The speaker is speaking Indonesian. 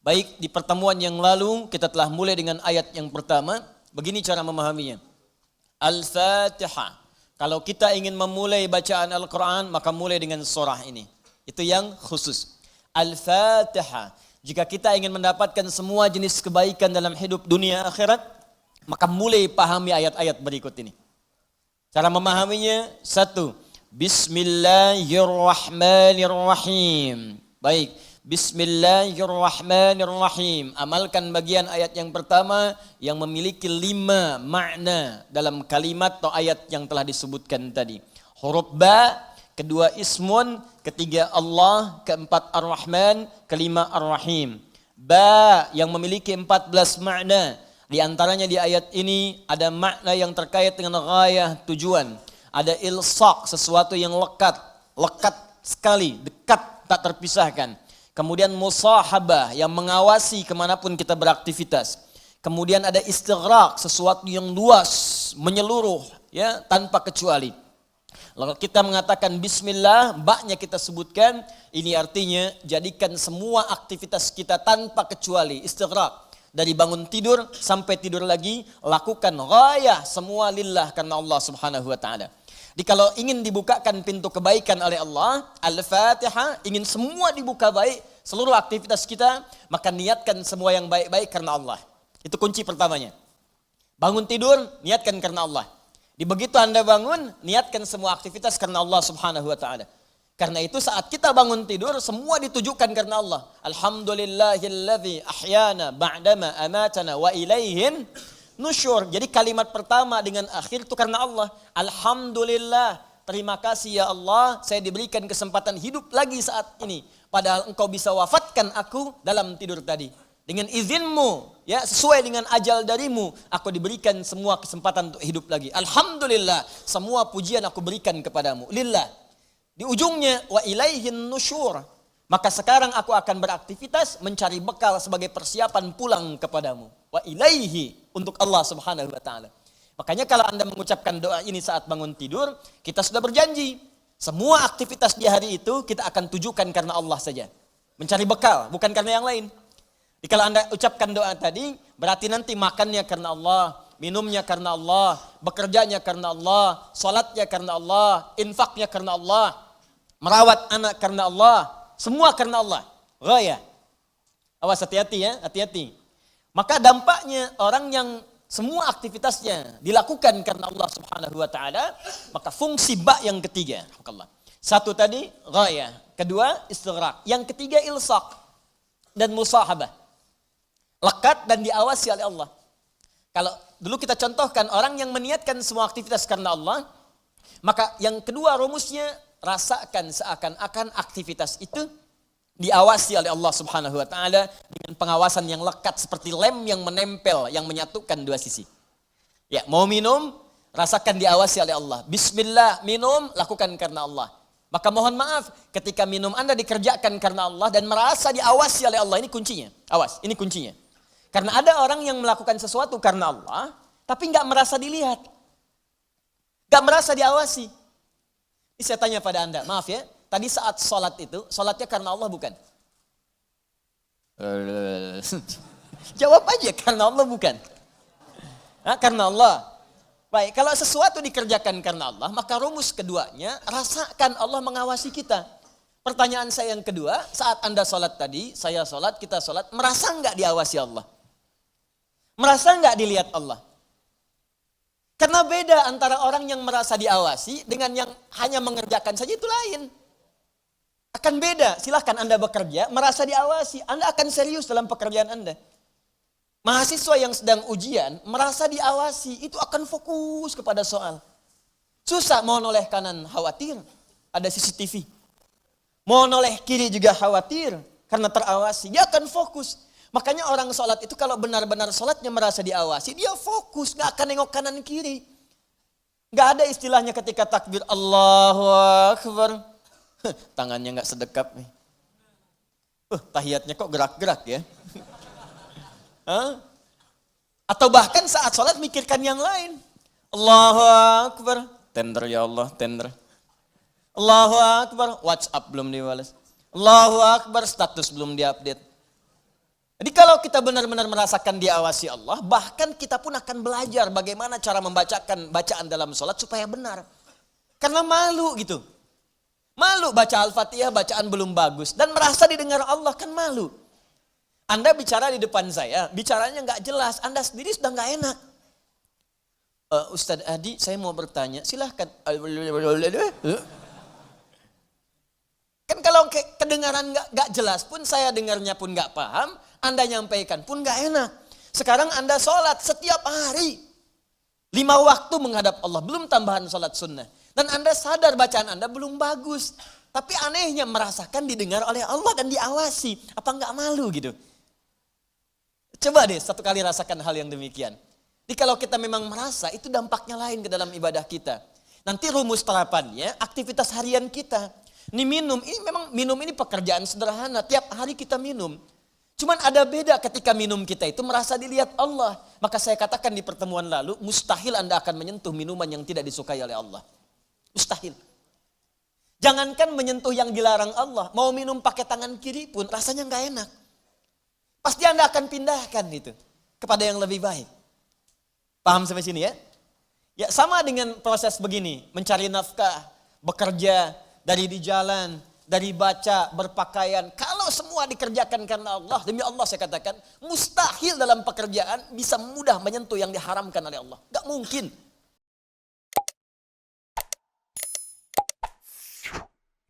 Baik, di pertemuan yang lalu kita telah mulai dengan ayat yang pertama. Begini cara memahaminya. Al-Fatihah. Kalau kita ingin memulai bacaan Al-Quran, maka mulai dengan surah ini. Itu yang khusus. Al-Fatihah. Jika kita ingin mendapatkan semua jenis kebaikan dalam hidup dunia akhirat, maka mulai pahami ayat-ayat berikut ini. Cara memahaminya, satu. Bismillahirrahmanirrahim. Baik. Bismillahirrahmanirrahim. Amalkan bagian ayat yang pertama yang memiliki 5 makna dalam kalimat atau ayat yang telah disebutkan tadi. Huruf ba, kedua ismun, ketiga Allah, keempat ar-Rahman, kelima ar-Rahim. Ba yang memiliki 14 makna. Di antaranya di ayat ini ada makna yang terkait dengan ghayah, tujuan. Ada ilsaq, sesuatu yang lekat sekali, dekat, tak terpisahkan. Kemudian musahabah yang mengawasi kemanapun kita beraktivitas. Kemudian ada istighraq, sesuatu yang luas, menyeluruh, ya, tanpa kecuali. Lalu kita mengatakan bismillah, baknya kita sebutkan, ini artinya jadikan semua aktivitas kita tanpa kecuali, istighraq. Dari bangun tidur sampai tidur lagi, lakukan ghayah semua lillah karena Allah Subhanahu wa taala. Jadi kalau ingin dibukakan pintu kebaikan oleh Allah, Al-Fatihah, ingin semua dibuka baik, seluruh aktivitas kita, maka niatkan semua yang baik-baik karena Allah. Itu kunci pertamanya. Bangun tidur, niatkan karena Allah. Di begitu Anda bangun, niatkan semua aktivitas karena Allah Subhanahu wa taala. Karena itu saat kita bangun tidur, semua ditujukan karena Allah. Alhamdulillahilladzi ahyana ba'dama amatana wa ilaihin nusyur. Jadi kalimat pertama dengan akhir itu karena Allah. Alhamdulillah, terima kasih ya Allah, saya diberikan kesempatan hidup lagi saat ini. Padahal engkau bisa wafatkan aku dalam tidur tadi. Dengan izinmu, ya, sesuai dengan ajal darimu, aku diberikan semua kesempatan untuk hidup lagi. Alhamdulillah, semua pujian aku berikan kepadamu. Lillah. Di ujungnya, wa ilaihin nusyur. Maka sekarang aku akan beraktivitas mencari bekal sebagai persiapan pulang kepadamu. Wa ilaihi, untuk Allah Subhanahu wa taala. Makanya kalau Anda mengucapkan doa ini saat bangun tidur, kita sudah berjanji. Semua aktivitas di hari itu kita akan tujukan karena Allah saja. Mencari bekal, bukan karena yang lain. Jadi kalau Anda ucapkan doa tadi, berarti nanti makannya karena Allah, minumnya karena Allah, bekerjanya karena Allah, salatnya karena Allah, infaknya karena Allah, merawat anak karena Allah, semua karena Allah. Ghayah. Awas, hati-hati ya, hati-hati. Maka dampaknya orang yang semua aktivitasnya dilakukan karena Allah Subhanahu wa taala, maka fungsi ba yang ketiga. Satu tadi ghayah, kedua istighraq, yang ketiga ilsaq dan musahabah. Lekat dan diawasi oleh Allah. Kalau dulu kita contohkan orang yang meniatkan semua aktivitas karena Allah, maka yang kedua rumusnya rasakan seakan-akan aktivitas itu diawasi oleh Allah Subhanahu wa taala dengan pengawasan yang lekat seperti lem yang menempel, yang menyatukan dua sisi. Ya, mau minum, rasakan diawasi oleh Allah. Bismillah, minum, lakukan karena Allah. Maka mohon maaf, ketika minum Anda dikerjakan karena Allah dan merasa diawasi oleh Allah, ini kuncinya. Awas, ini kuncinya. Karena ada orang yang melakukan sesuatu karena Allah, tapi nggak merasa dilihat. Nggak merasa diawasi. Ini saya tanya pada Anda, maaf ya, tadi saat sholat itu, sholatnya karena Allah bukan? Jawab aja, karena Allah bukan? Karena Allah. Baik, kalau sesuatu dikerjakan karena Allah, maka rumus keduanya, rasakan Allah mengawasi kita. Pertanyaan saya yang kedua, saat Anda sholat tadi, saya sholat, kita sholat, merasa nggak diawasi Allah? Merasa nggak dilihat Allah? Karena beda antara orang yang merasa diawasi dengan yang hanya mengerjakan saja, itu lain. Akan beda, silahkan Anda bekerja, merasa diawasi, Anda akan serius dalam pekerjaan Anda. Mahasiswa yang sedang ujian, merasa diawasi, itu akan fokus kepada soal. Susah, mau noleh kanan khawatir, ada CCTV. Mau noleh kiri juga khawatir, karena terawasi, dia akan fokus. Makanya orang sholat itu kalau benar-benar sholatnya merasa diawasi, dia fokus, gak akan nengok kanan kiri. Gak ada istilahnya ketika takbir Allahu Akbar, tangannya gak sedekap nih. Tahiyatnya kok gerak-gerak ya. Atau bahkan saat sholat mikirkan yang lain. Allahu Akbar, tender ya Allah, tender. Allahu Akbar, WhatsApp belum dibalas. Allahu Akbar, status belum diupdate. Jadi kalau kita benar-benar merasakan diawasi Allah, bahkan kita pun akan belajar bagaimana cara membacakan bacaan dalam sholat supaya benar. Karena malu gitu. Malu baca Al-Fatihah, bacaan belum bagus. Dan merasa didengar Allah, kan malu. Anda bicara di depan saya, bicaranya nggak jelas, Anda sendiri sudah nggak enak. Ustadz Adi, saya mau bertanya, silahkan. Kan kalau kedengaran nggak jelas pun, saya dengarnya pun nggak paham, Anda nyampaikan pun nggak enak. Sekarang Anda sholat setiap hari, 5 waktu menghadap Allah, belum tambahan sholat sunnah. Dan Anda sadar bacaan Anda belum bagus. Tapi anehnya merasakan didengar oleh Allah dan diawasi. Apa nggak malu gitu? Coba deh satu kali rasakan hal yang demikian. Jadi kalau kita memang merasa, itu dampaknya lain ke dalam ibadah kita. Nanti rumus terapannya, aktivitas harian kita. Ini minum ini pekerjaan sederhana, tiap hari kita minum. Cuman ada beda ketika minum kita itu merasa dilihat Allah. Maka saya katakan di pertemuan lalu, mustahil Anda akan menyentuh minuman yang tidak disukai oleh Allah. Mustahil. Jangankan menyentuh yang dilarang Allah, mau minum pakai tangan kiri pun rasanya nggak enak. Pasti Anda akan pindahkan itu kepada yang lebih baik. Paham sampai sini ya? Ya sama dengan proses begini, mencari nafkah, bekerja, dari di jalan, dari baca, berpakaian. Kalau semua dikerjakan karena Allah, demi Allah saya katakan, mustahil dalam pekerjaan bisa mudah menyentuh yang diharamkan oleh Allah. Gak mungkin.